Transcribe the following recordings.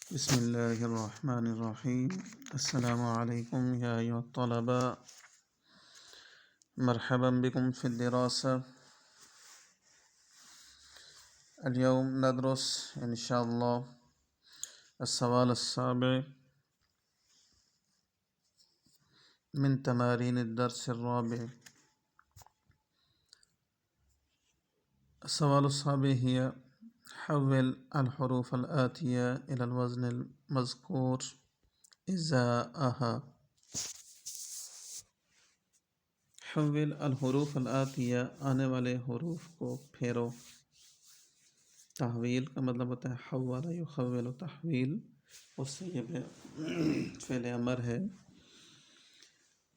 بسم الله الرحمن الرحيم. السلام عليكم يا أيها الطلبة، مرحبا بكم في الدراسة. اليوم ندرس إن شاء الله السؤال السابع من تمارين الدرس الرابع. السؤال السابع هي حول الحروف الآتية إلى الوزن المذكور إزاءها. حول الحروف الآتیہ، آنے والے حروف کو پھیرو. تحویل کا مطلب ہوتا ہے حول یحول تحویل. اس سے یہ فعل امر ہے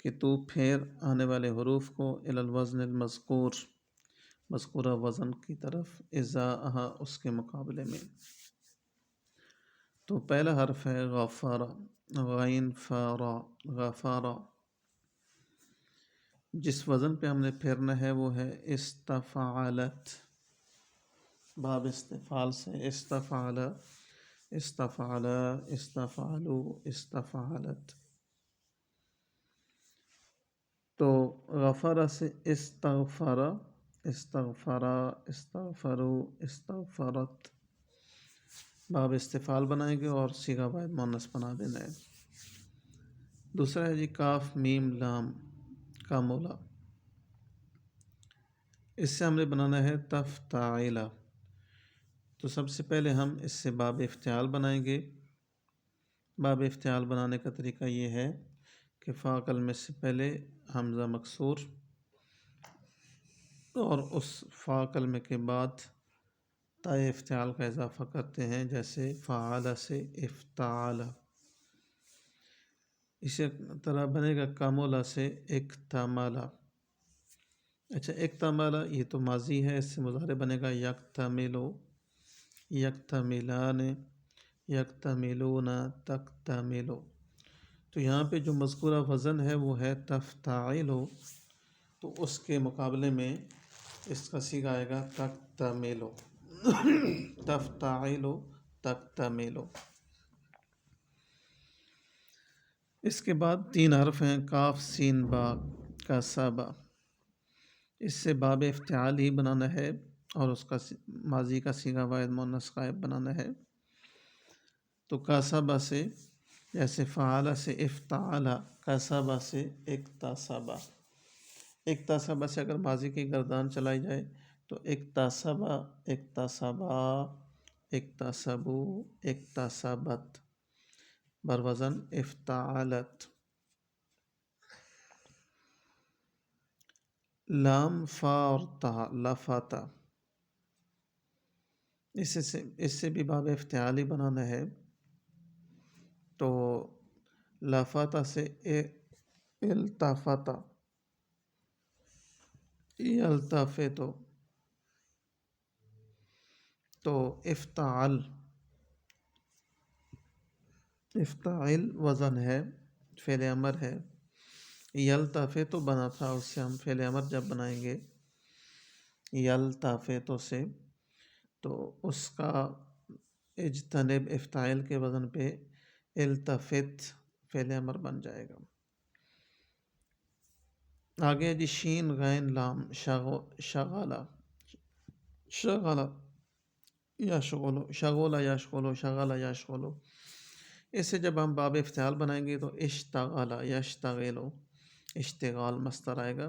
کہ تو پھیر آنے والے حروف کو الی الوزن المذکور، مذکورہ وزن کی طرف، ازاءہا اس کے مقابلے میں. تو پہلا حرف ہے غفارہ، غین فارا، غفارہ. جس وزن پہ ہم نے پھیرنا ہے وہ ہے استفعلت، باب استفعال سے استفعل، استفعل، استفعلوا، استفعلت. تو غفر سے استغفر، استغفر، استغفروا، استغفرت. باب استفعال بنائیں گے اور صیغہ واحد مؤنث بنا دینا ہے. دوسرا ہے جی کاف میم لام، کامولا. اس سے ہم نے بنانا ہے تفتعیلا. تو سب سے پہلے ہم اس سے باب افتعال بنائیں گے. باب افتعال بنانے کا طریقہ یہ ہے کہ فا کلمے سے پہلے حمزہ مکسور اور اس فا کلمے کے بعد تا افتعال کا اضافہ کرتے ہیں، جیسے فعال سے افتعال. اسی طرح بنے گا کامولا سے اکتمالا. اچھا اکتمالا یہ تو ماضی ہے، اس سے مضارع بنے گا یکتملو، یکتملان، یکتملون، تکتملو. تو یہاں پہ جو مذکورہ وزن ہے وہ ہے تفتعلو، تو اس کے مقابلے میں اس کا صیغہ آئے گا تکتملو، تفتعلو، تکتملو. اس کے بعد تین حرف ہیں کاف سین با، کسبا. اس سے باب افتعال ہی بنانا ہے اور اس کا ماضی کا صیغہ واحد مؤنث غائب بنانا ہے. تو کسبا سے جیسے فعال سے افتعال، کسبا سے اکتسبا. اکتسبا سے اگر ماضی کی گردان چلائی جائے تو اکتسبا، اکتسبا، اکتسبو، اکتسبت، بروزن افتعالت. لام فا اور تا، لفتا. اس سے بھی باب افتعال ہی بنانا ہے. تو لفتا سے التفتا، یلتفتو. تو افتعل، افتعل وزن ہے، فعل امر ہے. یلتفتو بنا تھا، اس سے ہم فعل امر جب بنائیں گے یلتفتو سے تو اس کا اجتنب افتعال کے وزن پہ التفت فعل امر بن جائے گا. آگے جی شین غین لام، شغالہ، شغالہ یشغلو، شغولہ یشغلو، شغالہ یشغلو. اس سے جب ہم باب افتعال بنائیں گے تو اشتغل، یشتغلو، اشتغال مصدر آئے گا.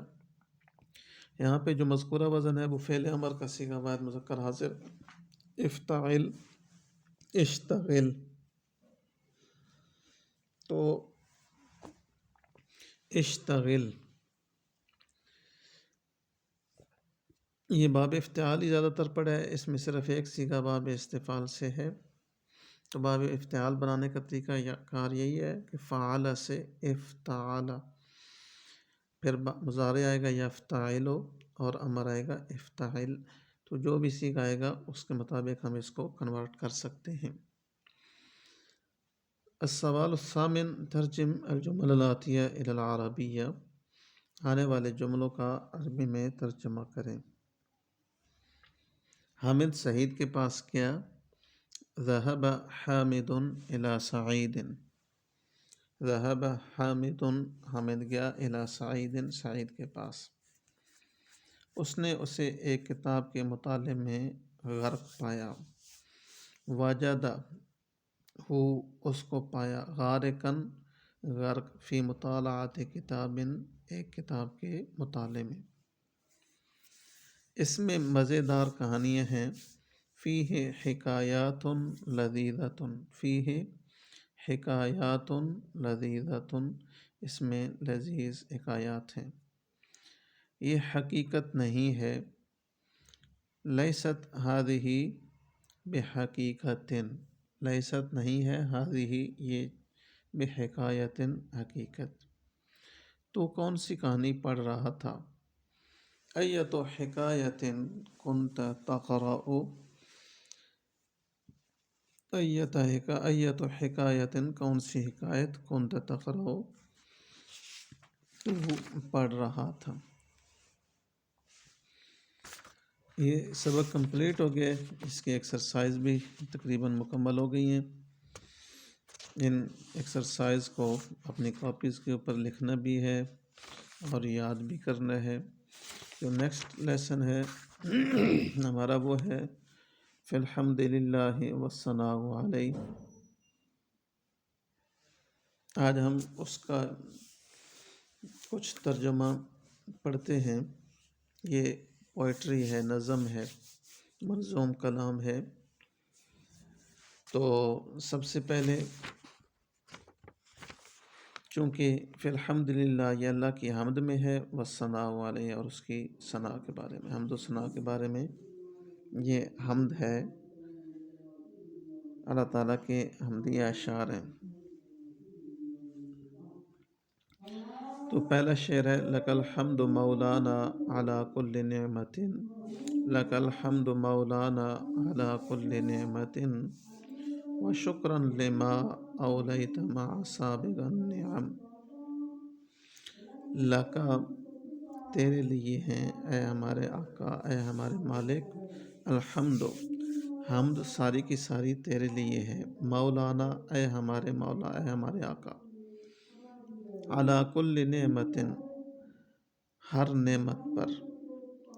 یہاں پہ جو مذکورہ وزن ہے وہ فعل امر کا صیغہ واحد مذکر حاضر افتعل، اشتغل. تو اشتغل یہ باب افتعال ہی زیادہ تر پڑا ہے، اس میں صرف ایک صیغہ باب استفعال سے ہے. تو باب افتعال بنانے کا طریقہ کار یہی ہے کہ فعال سے افتعال، پھر مضارع آئے گا یفتعلو اور امر آئے گا افتعل. تو جو بھی صیغہ آئے گا اس کے مطابق ہم اس کو کنورٹ کر سکتے ہیں. السوال الثامن ترجم الجمل الآتیہ الی العربیہ. آنے والے جملوں کا عربی میں ترجمہ کریں. حامد سعید کے پاس گیا، ذهب حامد إلى سعيد. ذهب حامد، حامد گیا إلى سعيد، سعید کے پاس. اس نے اسے ایک کتاب کے مطالعے میں غرق پایا. وجد ہو، اس کو پایا، غارقاً، غرق، فی مطالعات کتاب، ایک کتاب کے مطالعے میں. اس میں مزیدار کہانیاں ہیں. فیہ حکایات لذیذۃ، فیہ حکایات لذیذۃ، اس میں لذیذ حکایات ہیں. یہ حقیقت نہیں ہے. لیست ہذہ بحقیقت، لیست نہیں ہے، ہذہ یہ، بحکایت حقیقت. تو کون سی کہانی پڑھ رہا تھا؟ ایت حکایت کنت تقرأ، ایت حکایت، کون سی حکایت، کنت تقرأ، تو پڑھ رہا تھا. یہ سبق کمپلیٹ ہو گیا. اس کی ایکسرسائز بھی تقریباً مکمل ہو گئی ہیں. ان ایکسرسائز کو اپنی کاپیز کے اوپر لکھنا بھی ہے اور یاد بھی کرنا ہے. جو نیکسٹ لیسن ہے ہمارا وہ ہے فی الحمد للہ والثناء علیہ. آج ہم اس کا کچھ ترجمہ پڑھتے ہیں. یہ پوئٹری ہے، نظم ہے، منظوم کلام ہے. تو سب سے پہلے چونکہ فی الحمد للہ یہ اللہ کی حمد میں ہے، والثناء علیہ، اور اس کی ثناء کے بارے میں، حمد و ثناء کے بارے میں یہ حمد ہے. اللہ تعالیٰ کے حمدیہ اشعار ہیں. تو پہلا شعر ہے لک الحمد مولانا علی کل نعمت، لک الحمد مولانا علی کل نعمت، وشکرا لما اولیت مع سابق النعم. لکا، تیرے لیے ہیں اے ہمارے آقا، اے ہمارے مالک، الحمد، حمد ساری کی ساری تیرے لیے ہے. مولانا، اے ہمارے مولا، اے ہمارے آقا. علی کل نعمت، ہر نعمت پر،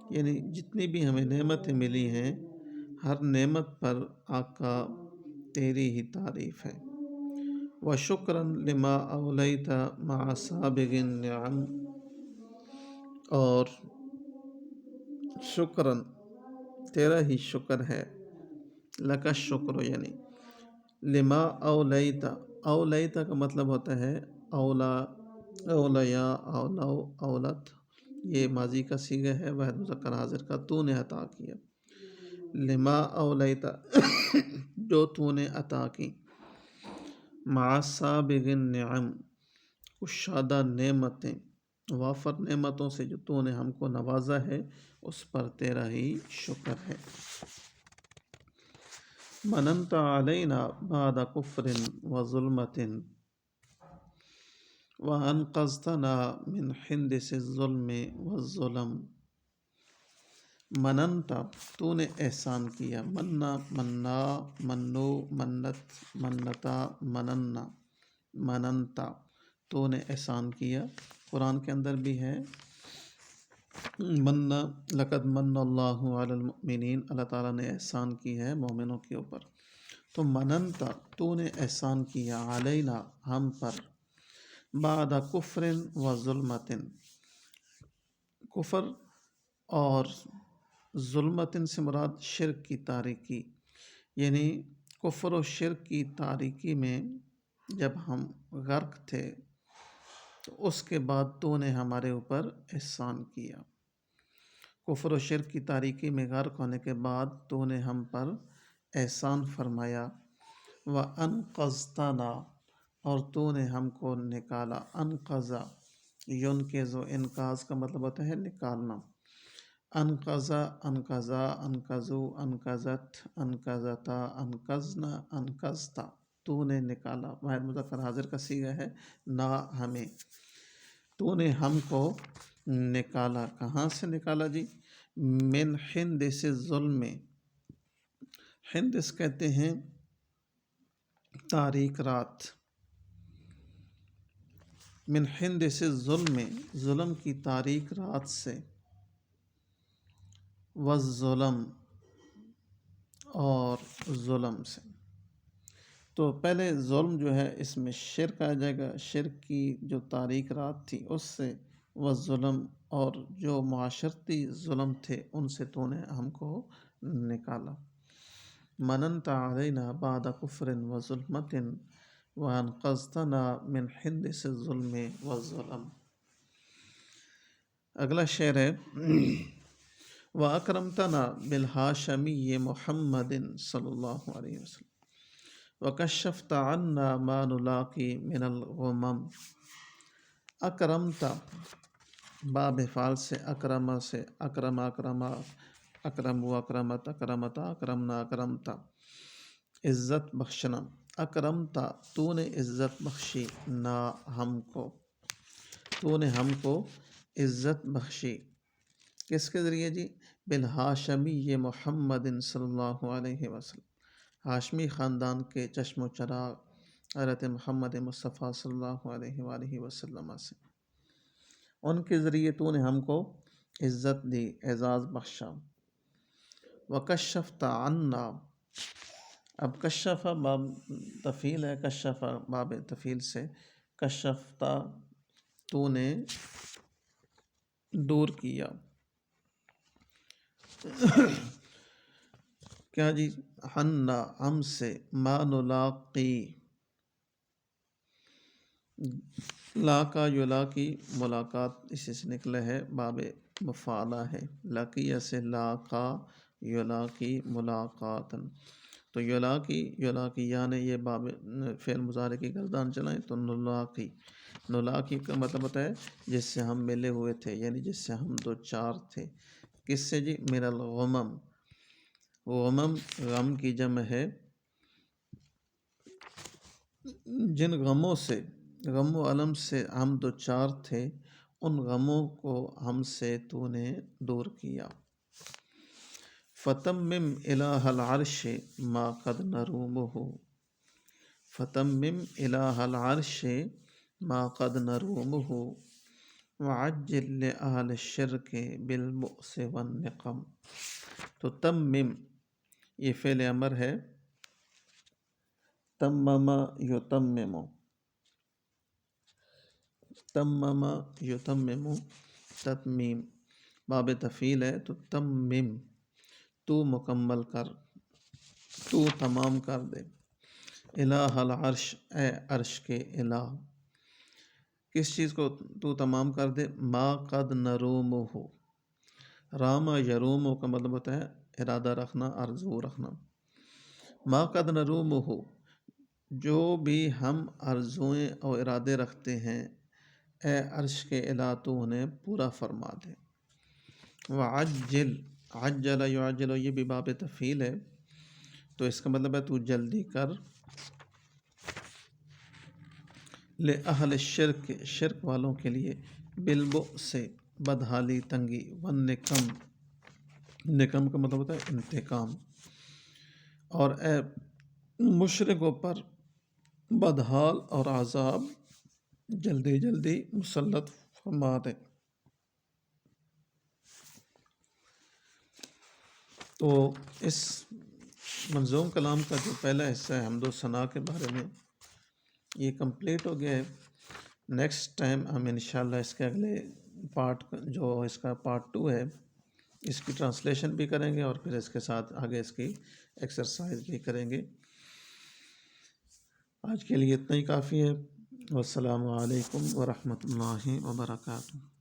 یعنی جتنی بھی ہمیں نعمتیں ملی ہیں ہر نعمت پر آقا تیری ہی تعریف ہے. وشکرا لما اولیت مع سابق النعم، اور شکراً، تیرا ہی شکر ہے، لک الشکر، یعنی لما اولیت. اولیت کا مطلب ہوتا ہے اولا، اولیا، اولو، اولت. یہ ماضی کا صیغہ ہے واحد مذکر حاضر کا. تو نے عطا کیا، لما اولیت، جو تو نے عطا کی، مع سابق النعم، کشادہ نعمتیں، وافر نعمتوں سے جو تو نے ہم کو نوازا ہے، اس پر تیرا ہی شکر ہے. مننت علینا بعد کفر وظلمت، وانقذتنا من حندس الظلم والظلم. مننت، تو نے احسان کیا. منا، منا، منو، منت، منتا، مننا، مننتا، تو نے احسان کیا. قرآن کے اندر بھی ہے منا، لقد من اللہ علی المؤمنین، اللہ تعالیٰ نے احسان کی ہے مومنوں کے اوپر. تو مننتا، تو نے احسان کیا، علینا، ہم پر، بعد کفر و ظلمت، کفر اور ظلمت سے مراد شرک کی تاریکی، یعنی کفر و شرک کی تاریکی میں جب ہم غرق تھے تو اس کے بعد تو نے ہمارے اوپر احسان کیا. کفر و شرک کی تاریکی میں غرق ہونے کے بعد تو نے ہم پر احسان فرمایا. وَأَنْقَذْتَنَا، اور تو نے ہم کو نکالا. انقذا، ينقذ، انقاذ کا مطلب ہوتا ہے نکالنا. انقذا، انقذا، انقذو، انقذت، انقذتا، انقذنا، انقذتا، تو نے نکالا. واحد مذکر حاضر کا صیغہ ہے نا، ہمیں. تو نے ہم کو نکالا. کہاں سے نکالا جی؟ من حندس الظلم. حندس کہتے ہیں تاریک رات، من ہند سے ظلم کی تاریک رات سے، والظلم اور ظلم سے۔ تو پہلے ظلم جو ہے اس میں شرک آ جائے گا، شرک کی جو تاریک رات تھی اس سے، والظلم اور جو معاشرتی ظلم تھے ان سے تو نے ہم کو نکالا۔ مننت علینا بعد کفر و ظلمت وانقذتنا من حدث الظلم والظلم۔ اگلا شعر ہے وَأَكْرَمْتَنَا بِالْهَاشَمِيِّ مُحَمَّدٍ صلی اللہ علیہ وسلم وَكَشَّفْتَ عَنَّا مَا نُلَاقِي مِنَ الْغُمَمِ۔ اکرمت، باب فعل سے، اکرم سے، اکرم اکرما، اکرم و اکرمت، اکرمتا، اکرمنا، اکرمتا، عزت بخشنا۔ اکرمتا، تو نے عزت بخشی، نا ہم کو، تو نے ہم کو عزت بخشی۔ کس کے ذریعے جی؟ بالہاشمی محمد صلی اللہ علیہ وسلم، ہاشمی خاندان کے چشم و چراغ حضرت محمد مصطفیٰ صلی اللہ علیہ وآلہ وسلم سے، ان کے ذریعے تو نے ہم کو عزت دی، اعزاز بخشا۔ وَكَشَّفْتَ عَنَّا، اب کشف باب تفعیل ہے، کشف باب تفعیل سے، کشفتا تو نے دور کیا، کیا جی؟ عنا ہم سے، ما نلاقی، لاقا یلاقی ملاقات اسی سے نکلا ہے، باب مفعلہ ہے، لقیہ سے لاقا یلاقی ملاقاتن، تو یلاقی یعنی یہ باب فعل مضارع کی گردان چلائیں تو نلاقی، نلاقی کا مطلب ہوتا ہے جس سے ہم ملے ہوئے تھے، یعنی جس سے ہم دو چار تھے۔ کس سے جی؟ من الغمم، غمم غم کی جمع ہے، جن غموں سے، غم و علم سے ہم دو چار تھے ان غموں کو ہم سے تو نے دور کیا۔ فتمم الہ العرش ما قد نرومہ، فتمم الہ العرش ما قد نرومہ وعجل لأہل الشرک بالبؤس والنقم۔ تو تمم یہ فعل امر ہے، تمم یتمم، تمم یتمم، تتمیم باب تفعیل ہے، تو تمم تو مکمل کر، تو تمام کر دے، الہ العرش اے عرش کے الہ، کس چیز کو تو تمام کر دے؟ ما قد نرومہ، راما یروم کا مطلب ہوتا ہے ارادہ رکھنا، آرزو رکھنا۔ ما قد نرومہ، جو بھی ہم آرزوئیں اور ارادے رکھتے ہیں اے عرش کے الہ تو انہیں پورا فرما دے۔ وعجل، عجل یعجل یہ بھی باب تفعیل ہے، تو اس کا مطلب ہے تو جلدی کر، لأہل الشرک شرک والوں کے لیے، بالبؤس بدحالی تنگی، والنقم نقم کا مطلب ہوتا ہے انتقام، اور اے مشرکوں پر بدحال اور عذاب جلدی جلدی مسلط فرما دے۔ تو اس منظوم کلام کا جو پہلا حصہ ہے حمد و ثنا کے بارے میں یہ کمپلیٹ ہو گیا ہے۔ نیکسٹ ٹائم ہم انشاءاللہ اس کے اگلے پارٹ جو اس کا پارٹ 2 ہے اس کی ٹرانسلیشن بھی کریں گے اور پھر اس کے ساتھ آگے اس کی ایکسرسائز بھی کریں گے۔ آج کے لیے اتنا ہی کافی ہے۔ والسلام علیکم ورحمۃ اللہ وبرکاتہ۔